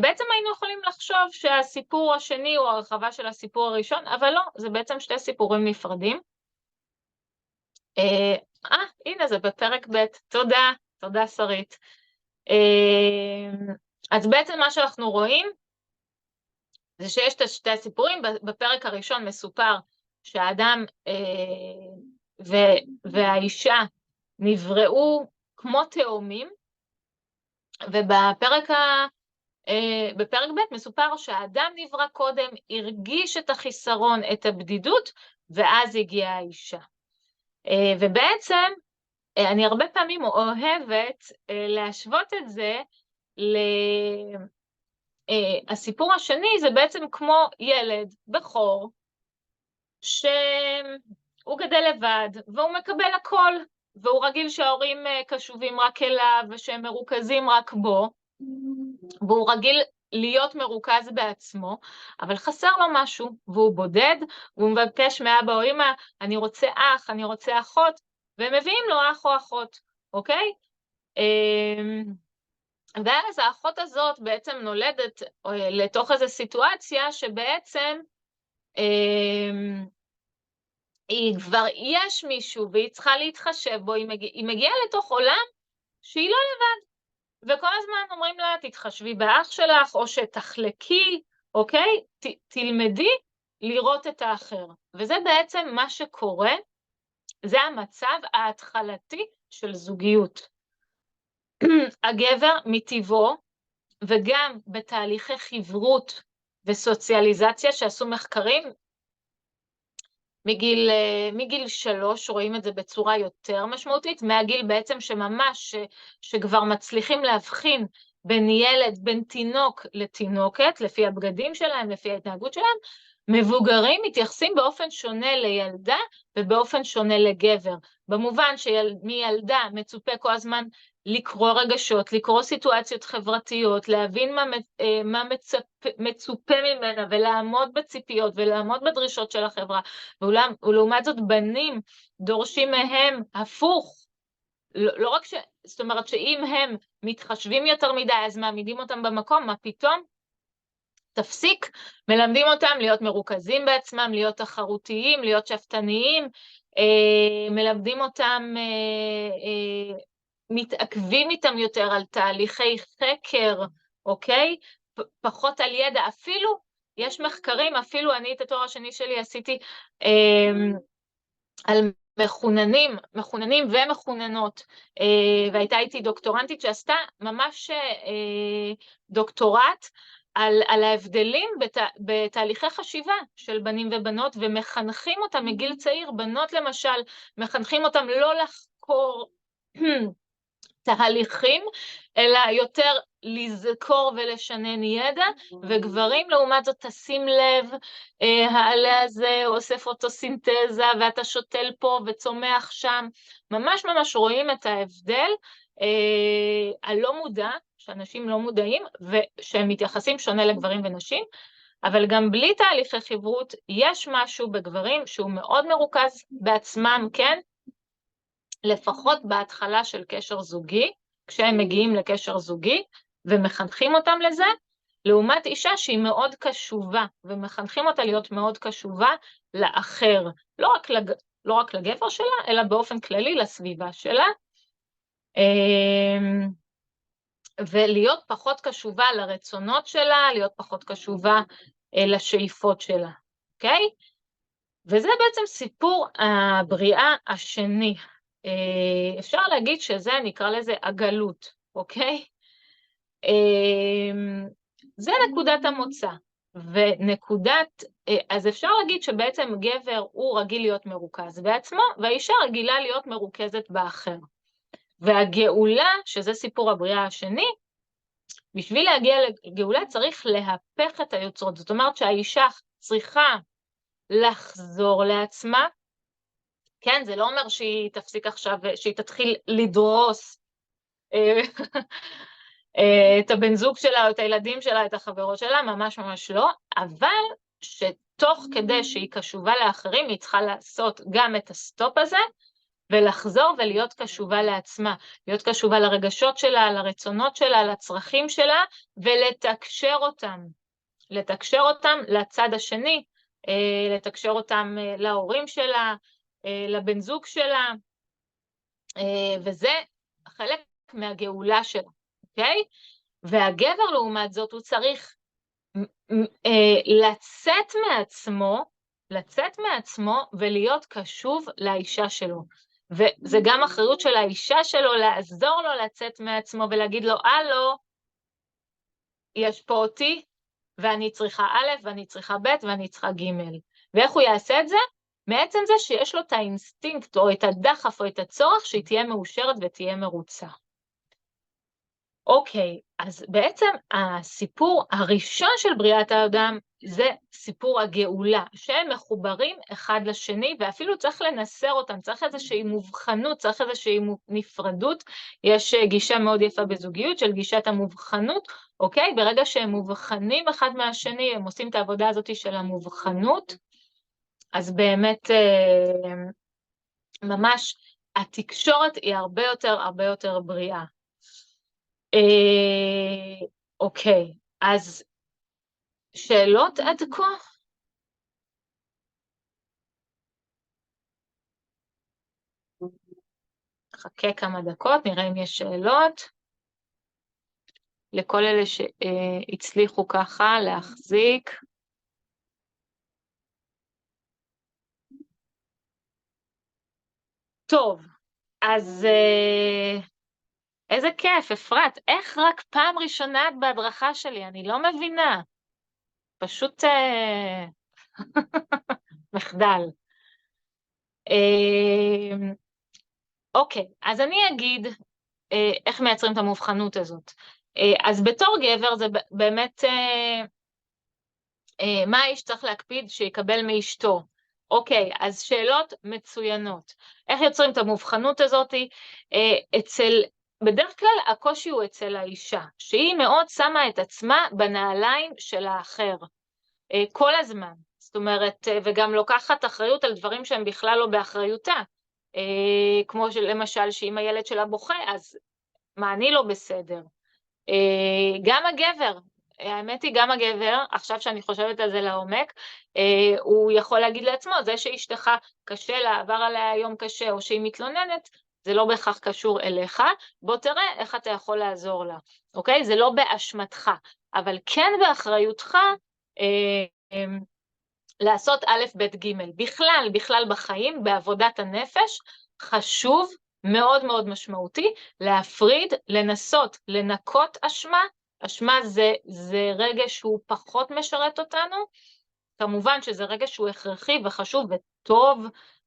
בעצם היינו יכולים לחשוב שהסיפור השני הוא הרחבה של הסיפור הראשון, אבל לא, זה בעצם שתי סיפורים נפרדים. הנה זה בפרק ב', תודה שרית. אז בעצם מה שאנחנו רואים, זה שיש את שתי הסיפורים, בפרק הראשון מסופר שהאדם והאישה נבראו כמו תאומים, ובפרק ב' מסופר שהאדם נברא קודם, הרגיש את החיסרון, את הבדידות, ואז הגיעה האישה. ובעצם, אני הרבה פעמים אוהבת להשוות את זה, הסיפור השני זה בעצם כמו ילד בכור, שהוא גדל לבד, והוא מקבל הכל, והוא רגיל שההורים קשובים רק אליו, ושהם מרוכזים רק בו, והוא רגיל להיות מרוכז בעצמו, אבל חסר לו משהו, והוא בודד, והוא מבקש מאבא או אמא, אני רוצה אח, אני רוצה אחות, והם מביאים לו אח או אחות, אוקיי? ואז האחות הזאת בעצם נולדת לתוך איזו סיטואציה שבעצם היא כבר יש מישהו והיא צריכה להתחשב בו, היא מגיעה לתוך עולם שהיא לא לבד. וכל הזמן אומרים לה, תתחשבי באח שלך, או שתחלקי, אוקיי? תלמדי לראות את האחר. וזה בעצם מה שקורה, זה המצב ההתחלתי של זוגיות. הגבר מטבעו, וגם בתהליכי חברות וסוציאליזציה שעשו מחקרים, מגיל 3 רואים את זה בצורה יותר משמעותית, מהגיל בעצם שממש, שכבר מצליחים להבחין בין ילד, בין תינוק לתינוקת, לפי הבגדים שלהם, לפי ההתנהגות שלהם, מבוגרים מתייחסים באופן שונה לילדה ובאופן שונה לגבר, במובן שמילדה מצופה כל הזמן לקרוא רגשות, לקרוא סיטואציות חברתיות, להבין מה מצופה ממנה ולעמוד בציפיות ולעמוד בדרישות של החברה, ולעומת זאת בנים דורשים מהם הפוך, לא רק זאת אומרת שאם הם מתחשבים יותר מדי, אז מעמידים אותם במקום, מה פתאום? תפסיק, מלמדים אותם להיות מרוכזים בעצמם, להיות תחרותיים, להיות שפטניים, מלמדים אותם, מתעכבים איתם יותר על תהליכי חקר, אוקיי? פחות על ידע, אפילו, יש מחקרים, אפילו אני את התואר השני שלי עשיתי על מחוננים ומחוננות, והייתה איתי דוקטורנטית שעשתה ממש דוקטורט על ההבדלים בתהליכי חשיבה של בנים ובנות, ומחנכים אותם מגיל צעיר, בנות למשל, מחנכים אותם לא לחקור תהליכים, אלא יותר לזכור ולשנן ידע, וגברים לעומת זאת תשים לב, העלה הזה אוסף אוטוסינתזה, ואתה שותל פה וצומח שם, ממש ממש רואים את ההבדל הלא מודע, שאנשים לא מודעים, ושהם מתייחסים שונה לגברים ונשים, אבל גם בלי תהליכי חברות, יש משהו בגברים שהוא מאוד מרוכז בעצמם, כן? לפחות בהתחלה של קשר זוגי, כשהם מגיעים לקשר זוגי, ומחנכים אותם לזה, לעומת אישה שהיא מאוד קשובה, ומחנכים אותה להיות מאוד קשובה לאחר, לא רק לגבר שלה, אלא באופן כללי לסביבה שלה, ולהיות פחות קשובה לרצונות שלה, להיות פחות קשובה לשאיפות שלה, אוקיי? וזה בעצם סיפור הבריאה השני. אפשר להגיד שזה, נקרא לזה הגלות, אוקיי? זה נקודת המוצא, אז אפשר להגיד שבעצם גבר הוא רגיל להיות מרוכז בעצמו, והאישה רגילה להיות מרוכזת באחר. והגאולה, שזה סיפור הבריאה השני, בשביל להגיע לגאולה צריך להפך את היוצרות, זאת אומרת שהאישה צריכה לחזור לעצמה, כן, זה לא אומר שהיא תפסיק עכשיו, שהיא תתחיל לדרוס את הבן זוג שלה, או את הילדים שלה, את החברות שלה, ממש ממש לא, אבל שתוך כדי שהיא קשובה לאחרים, היא צריכה לעשות גם את הסטופ הזה, ולחזור ולהיות קשובה לעצמה, להיות קשובה לרגשות שלה, לרצונות שלה, לצרכים שלה, ולתקשר אותם, לתקשר אותם לצד השני, לתקשר אותם להורים שלה, לבן זוג שלה, וזה חלק מהגאולה שלה, אוקיי? והגבר לעומת זאת הוא צריך לצאת מעצמו ולהיות קשוב לאישה שלו. וזה גם אחריות של האישה שלו לעזור לו לצאת מעצמו ולהגיד לו, הלו, יש פה אותי, ואני צריכה א', ואני צריכה ב', ואני צריכה ג'. ואיך הוא יעשה את זה? מעצם זה שיש לו את האינסטינקט, או את הדחף, או את הצורך, שהיא תהיה מאושרת ותהיה מרוצה. אוקיי, אז בעצם הסיפור הראשון של בריאת האדם, זה סיפור הגאולה, שהם מחוברים אחד לשני, ואפילו צריך לנסר אותם, צריך איזושהי מובחנות, צריך איזושהי נפרדות, יש גישה מאוד יפה בזוגיות של גישת המובחנות, אוקיי? ברגע שהם מובחנים אחד מהשני, הם עושים את העבודה הזאת של המובחנות, אז באמת ממש התקשורת היא הרבה יותר בריאה. אוקיי, אז שאלות עד כה? חכה כמה דקות, נראה אם יש שאלות. לכל אלה שהצליחו ככה להחזיק. טוב, אז איזה כיף, אפרת, איך רק פעם ראשונה את בהדרכה שלי? אני לא מבינה. פשוט מחדל. אוקיי, אז אני אגיד איך מייצרים את המובחנות הזאת. אז בתור גבר זה באמת, מה האיש צריך להקפיד שיקבל מאשתו? אוקיי, אז שאלות מצוינות. איך יוצרים את המובחנות הזאת? בדרך כלל הקושי הוא אצל האישה, שהיא מאוד שמה את עצמה בנעליים של האחר, כל הזמן. זאת אומרת, וגם לוקחת אחריות על דברים שהם בכלל לא באחריותה. כמו למשל שאם הילד שלה בוכה, אז מה אני לא בסדר? גם הגבר, האמת היא גם הגבר, עכשיו שאני חושבת על זה לעומק, הוא יכול להגיד לעצמו, זה שאשתך קשה לה, עבר עליה יום קשה, או שהיא מתלוננת, זה לא בהכרח קשור אליך, בוא תראה איך אתה יכול לעזור לה, אוקיי? זה לא באשמתך, אבל כן באחריותך לעשות א', ב', ג', בכלל בחיים, בעבודת הנפש, חשוב, מאוד מאוד משמעותי, להפריד, לנסות, לנקות אשמה, אשמה זה רגש שהוא פחות משרת אותנו, כמובן שזה רגש שהוא הכרחי וחשוב וטוב,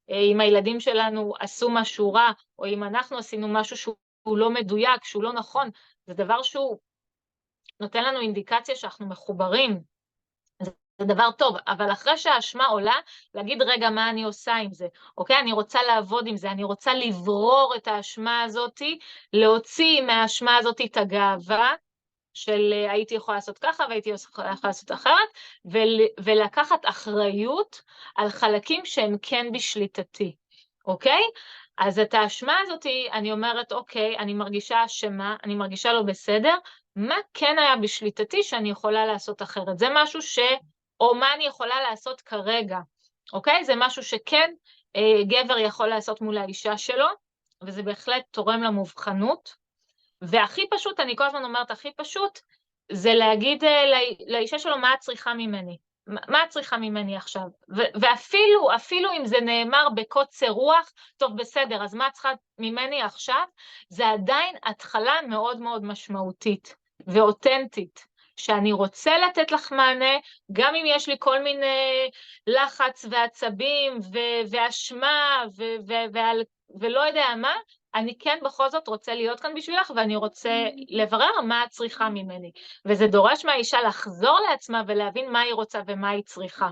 אם הילדים שלנו עשו משהו רע, או אם אנחנו עשינו משהו שהוא לא מדויק, שהוא לא נכון, זה דבר שהוא נותן לנו אינדיקציה שאנחנו מחוברים, זה דבר טוב, אבל אחרי שהאשמה עולה, להגיד רגע מה אני עושה עם זה, אוקיי? אני רוצה לעבוד עם זה, אני רוצה לברור את האשמה הזאת, להוציא מהאשמה הזאת את הגאווה, של הייתי יכולה לעשות ככה והייתי יכולה לעשות אחרת, ולקחת אחריות על חלקים שהם כן בשליטתי, אוקיי? אז את האשמה הזאת, אני אומרת, אוקיי, אני מרגישה אשמה, אני מרגישה לא בסדר, מה כן היה בשליטתי שאני יכולה לעשות אחרת? זה משהו או מה אני יכולה לעשות כרגע, אוקיי? זה משהו שכן גבר יכול לעשות מול האישה שלו, וזה בהחלט תורם למובחנות, והכי פשוט, אני כל הזמן אומרת, הכי פשוט, זה להגיד לאישה שלו מה את צריכה ממני, מה את צריכה ממני עכשיו, ואפילו אם זה נאמר בקוצר רוח, טוב בסדר, אז מה את צריכה ממני עכשיו, זה עדיין התחלה מאוד מאוד משמעותית ואותנטית, שאני רוצה לתת לך מענה, גם אם יש לי כל מיני לחץ ועצבים ואשמה ולא יודע מה, אני כן בכל זאת רוצה להיות כאן בשבילך, ואני רוצה לברר מה את צריכה ממני. וזה דורש מהאישה לחזור לעצמה ולהבין מה היא רוצה ומה היא צריכה,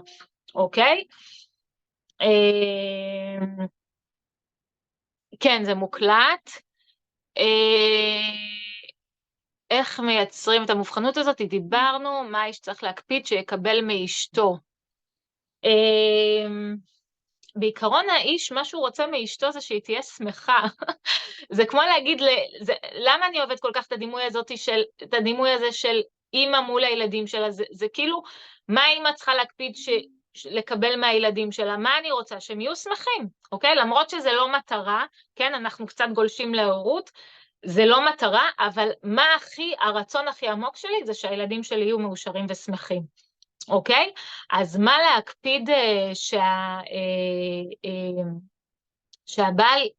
אוקיי? כן, זה מוקלט. איך מייצרים את המובחנות הזאת? דיברנו, מה האיש צריך להקפיד שיקבל מאשתו. בעיקרון האיש, מה שהוא רוצה מאשתו זה שהיא תהיה שמחה. זה כמו להגיד, למה אני אוהבת כל כך את הדימוי הזה של אימא מול הילדים שלה? זה כאילו, מה אימא צריכה להקפיד לקבל מהילדים שלה? מה אני רוצה? שהם יהיו שמחים, אוקיי? למרות שזה לא מטרה, כן, אנחנו קצת גולשים להורות, זה לא מטרה, אבל הרצון הכי עמוק שלי זה שהילדים שלי יהיו מאושרים ושמחים. אוקיי? אז מה להקפיד שהבעל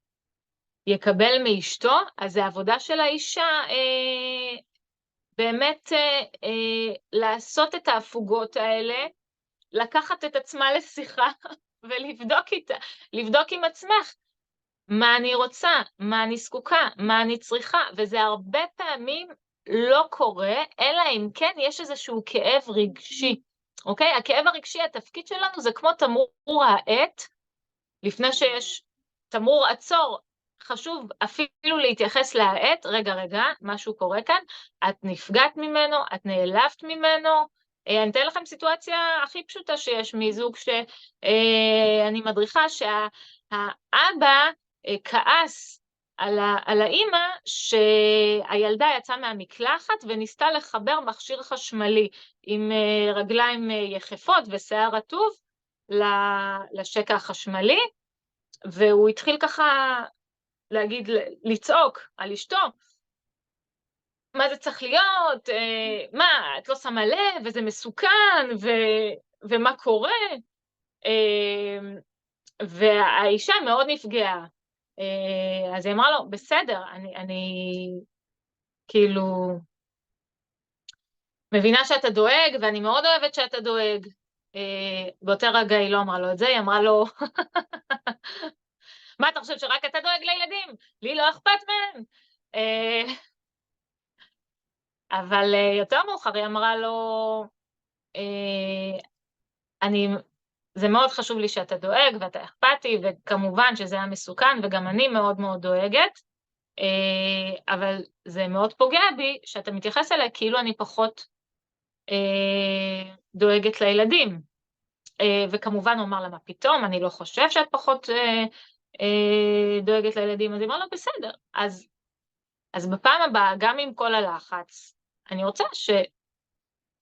יקבל מאשתו? אז זה עבודה של האישה באמת לעשות את ההפוגות האלה, לקחת את עצמה לשיחה ולבדוק איתה, לבדוק עם עצמך מה אני רוצה, מה אני זקוקה, מה אני צריכה, וזה הרבה פעמים לא קורה, אלא אם כן יש איזשהו כאב רגשי. אוקיי? הכאב הרגשי, התפקיד שלנו זה כמו תמרור העט, לפני שיש תמרור עצור, חשוב אפילו להתייחס לעט, רגע, משהו קורה כאן, את נפגעת ממנו, את נעלבת ממנו, אני אתן לכם סיטואציה הכי פשוטה שיש מזוג שאני מדריכה, שהאבא כעס על האמא שהילדה יצאה מהמקלחת וניסתה לחבר מכשיר חשמלי עם רגליים יחפות ושיער רטוב לשקע החשמלי, והוא התחיל ככה להגיד, לצעוק על אשתו, מה זה צריך להיות, מה, את לא שמה לב, וזה מסוכן, ומה קורה, והאישה מאוד נפגעה. אז היא אמרה לו, בסדר, אני כאילו מבינה שאתה דואג, ואני מאוד אוהבת שאתה דואג. באותה רגע היא לא אמרה לו את זה, היא אמרה לו, מה אתה חושב שרק אתה דואג לילדים? לי לא אכפת מהם. אבל יותר מאוחר היא אמרה לו, זה מאוד חשוב לי שאתה דואג ואתה אכפתי, וכמובן שזה היה מסוכן, וגם אני מאוד מאוד דואגת, אבל זה מאוד פוגע בי שאתה מתייחס אליי כאילו אני פחות דואגת לילדים. וכמובן הוא אמר לה, מה פתאום, אני לא חושב שאת פחות דואגת לילדים, אז היא אמרה לו, בסדר. אז בפעם הבאה, גם עם כל הלחץ,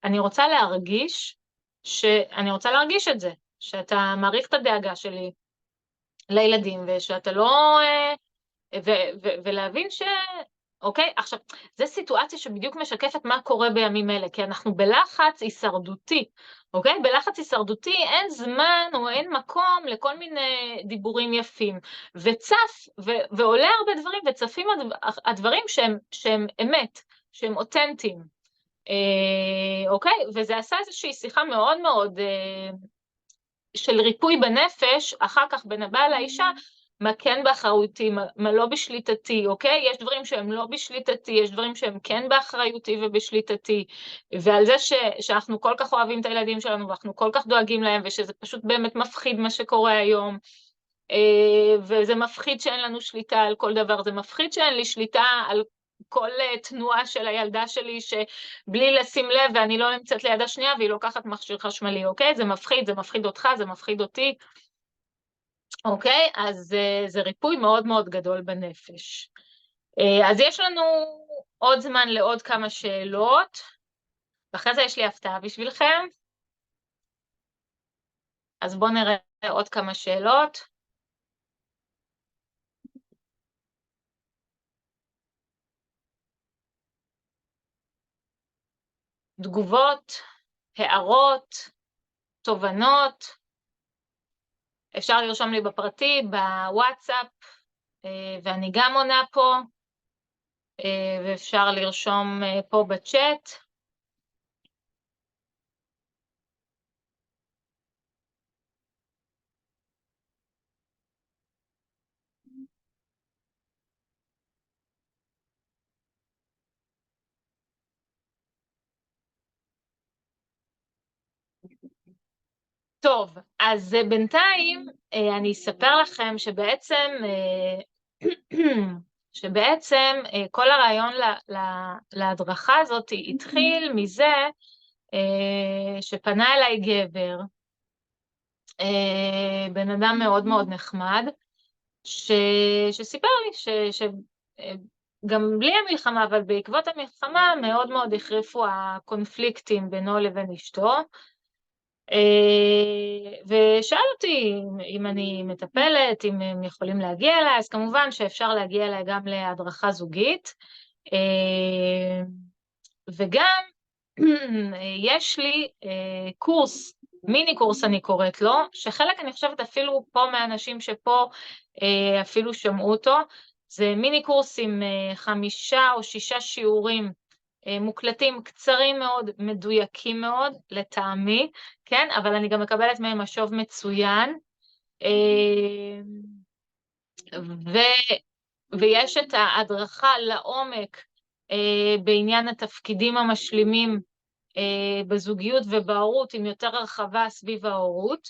אני רוצה להרגיש את זה, שאתה מעריך את הדאגה שלי לילדים, ושאתה לא... ולהבין אוקיי, עכשיו, זו סיטואציה שבדיוק משקפת מה קורה בימים אלה, כי אנחנו בלחץ הישרדותי, אוקיי? בלחץ הישרדותי אין זמן או אין מקום לכל מיני דיבורים יפים, ועולה הרבה דברים, וצפים הדברים שהם אמת, שהם אותנטיים, אוקיי? וזה עשה איזושהי שיחה מאוד מאוד של ריפוי בנפש, אחר כך בין הבעל לאישה, מה כן באחריותי, מה לא בשליטתי, אוקיי? יש דברים שהם לא בשליטתי, יש דברים שהם כן באחריותי ובשליטתי, ועל זה שאנחנו כל כך אוהבים את הילדים שלנו, ואנחנו כל כך דואגים להם, ושזה פשוט באמת מפחיד מה שקורה היום, וזה מפחיד שאין לנו שליטה על כל דבר, זה מפחיד שאין לי שליטה על כל תנועה של הילדה שלי, שבלי לשים לב, ואני לא נמצאת לידה שנייה, והיא לוקחת מכשיר חשמלי, אוקיי? זה מפחיד אותך, זה מפחיד אותי, אוקיי? אז זה ריפוי מאוד מאוד גדול בנפש. אז יש לנו עוד זמן לעוד כמה שאלות, ואחרי זה יש לי הפתעה בשבילכם. אז בואו נראה עוד כמה שאלות. תגובות, הערות, תובנות, אפשר לרשום לי בפרטי, בוואטסאפ, ואני גם עונה פה, ואפשר לרשום פה בצ'אט. טוב, אז בינתיים אני אספר לכם שבעצם כל הרעיון להדרכה הזאת התחיל מזה שפנה אליי גבר, בן אדם מאוד מאוד נחמד, שסיפר לי שגם בלי המלחמה, אבל בעקבות המלחמה מאוד מאוד החריפו הקונפליקטים בינו לבין אשתו, ושאל אותי אם אני מטפלת, אם הם יכולים להגיע אליי, אז כמובן שאפשר להגיע אליי גם להדרכה זוגית, וגם יש לי קורס, מיני קורס אני קוראת לו, שחלק אני חושבת אפילו פה מהאנשים שפה אפילו שמעו אותו, זה מיני קורס עם 5 או 6 שיעורים מוקלטים קצרים מאוד, מדויקים מאוד, לטעמי, כן? אבל אני גם מקבלת מהם משוב מצוין, ויש את ההדרכה לעומק בעניין התפקידים המשלימים בזוגיות ובהורות, עם יותר הרחבה סביב ההורות,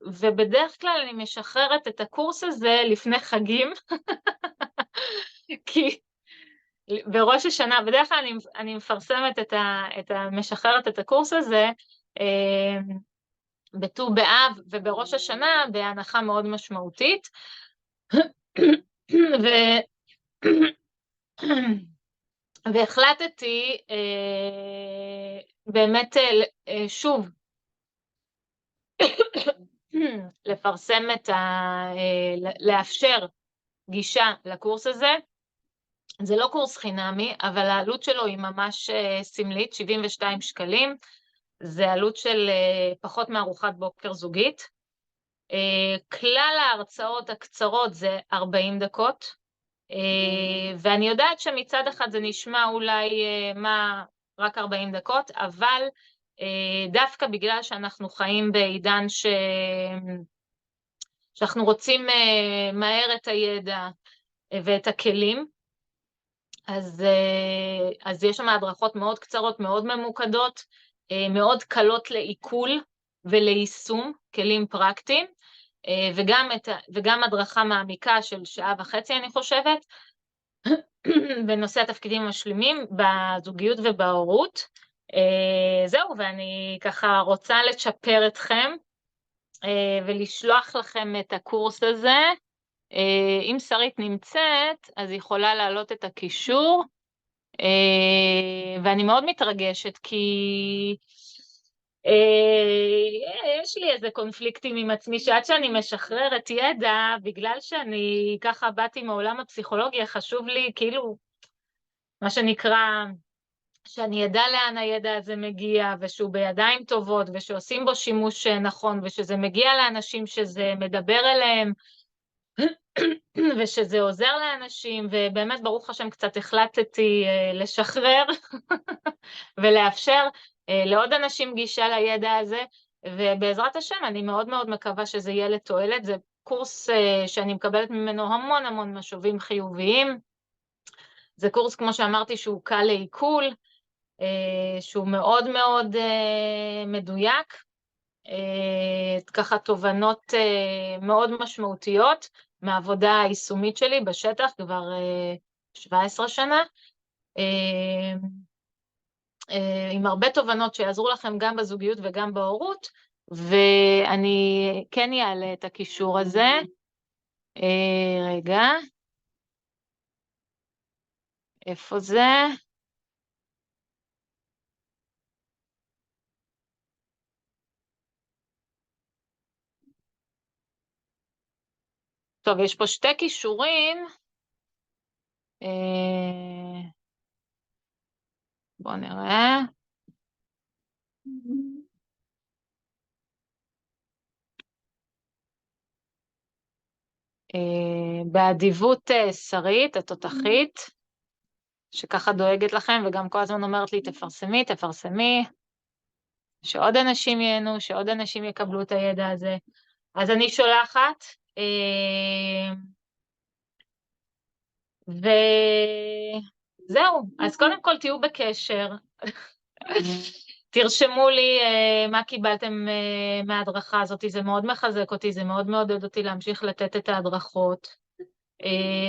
ובדרך כלל אני משחררת את הקורס הזה לפני חגים, כי בראש השנה, בדרך כלל אני מפרסמת משחררת את הקורס הזה בט"ו באב ובראש השנה בהנחה מאוד משמעותית, והחלטתי באמת שוב לפרסם לאפשר גישה לקורס הזה. זה לא קורס חינמי, אבל העלות שלו היא ממש סמלית, 72 שקלים. זה עלות של פחות מארוחת בוקר זוגית. כלל ההרצאות הקצרות זה 40 דקות, ואני יודעת שמצד אחד זה נשמע אולי רק 40 דקות, אבל דווקא בגלל שאנחנו חיים בעידן שאנחנו רוצים מהר את הידע ואת הכלים, אז יש שם הדרכות מאוד קצרות, מאוד ממוקדות, מאוד קלות לעיכול וליישום, כלים פרקטיים, וגם הדרכה מעמיקה של 1.5 שעות, אני חושבת, בנושא התפקידים המשלימים בזוגיות ובהורות. זהו, ואני ככה רוצה לצ'פר אתכם, ולשלוח לכם את הקורס הזה. אם שרית נמצאת, אז היא יכולה להעלות את הקישור, ואני מאוד מתרגשת, כי יש לי איזה קונפליקטים עם עצמי, שעד שאני משחררת ידע, בגלל שאני ככה באתי מעולם הפסיכולוגיה, חשוב לי כאילו, מה שנקרא, שאני אדע לאן הידע הזה מגיע, ושהוא בידיים טובות, ושעושים בו שימוש נכון, ושזה מגיע לאנשים שזה מדבר אליהם, ושזה עוזר לאנשים, ובאמת ברוך השם קצת החלטתי לשחרר ולאפשר לעוד אנשים גישה לידע הזה, ובעזרת השם אני מאוד מאוד מקווה שזה יהיה לתועלת. זה קורס שאני מקבלת ממנו המון המון משובים חיוביים. זה קורס, כמו שאמרתי, שהוא קל לעיכול, שהוא מאוד מאוד מדויק, ככה תובנות מאוד משמעותיות מהעבודה היישומית שלי בשטח כבר 17 שנה, עם הרבה תובנות שיעזרו לכם גם בזוגיות וגם בהורות, ואני כן אעלה את הקישור הזה. רגע, איפה זה? טוב, יש פה שתי קישורים. בואו נראה. באדיבות שרית, התותחית, שככה דואגת לכם, וגם כל הזמן אומרת לי, תפרסמי, תפרסמי, שעוד אנשים ייהנו, שעוד אנשים יקבלו את הידע הזה. אז אני שולחת, וזהו, אז קודם כל תהיו בקשר, תרשמו לי מה קיבלתם מההדרכה הזאת, זה מאוד מחזק אותי, זה מאוד מעודד אותי להמשיך לתת את ההדרכות,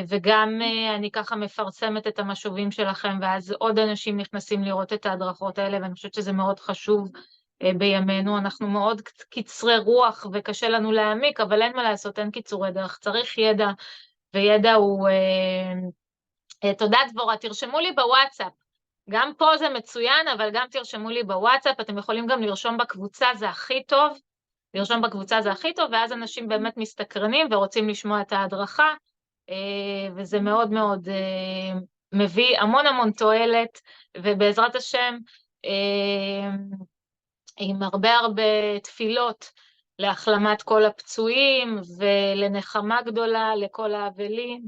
וגם אני ככה מפרסמת את המשובים שלכם, ואז עוד אנשים נכנסים לראות את ההדרכות האלה, ואני חושבת שזה מאוד חשוב בימינו. אנחנו מאוד קצרי רוח וקשה לנו להעמיק, אבל אין מה לעשות, אין קיצורי דרך, צריך ידע, וידע הוא... תודה דבורה, תרשמו לי בוואטסאפ, גם פה זה מצוין, אבל גם תרשמו לי בוואטסאפ, אתם יכולים גם לרשום בקבוצה, זה הכי טוב, לרשום בקבוצה זה הכי טוב, ואז אנשים באמת מסתקרנים ורוצים לשמוע את ההדרכה, וזה מאוד מאוד מביא המון המון תועלת, ובעזרת השם, עם הרבה הרבה תפילות להחלמת כל הפצועים, ולנחמה גדולה לכל האבלים,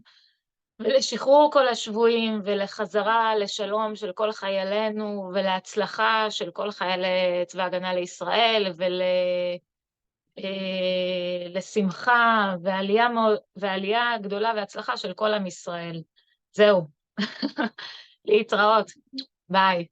ולשחרור כל השבויים, ולחזרה לשלום של כל חיילינו, ולהצלחה של כל חיילי צבא הגנה לישראל, ולשמחה ועלייה גדולה והצלחה של כל עם ישראל. זהו. להתראות. ביי.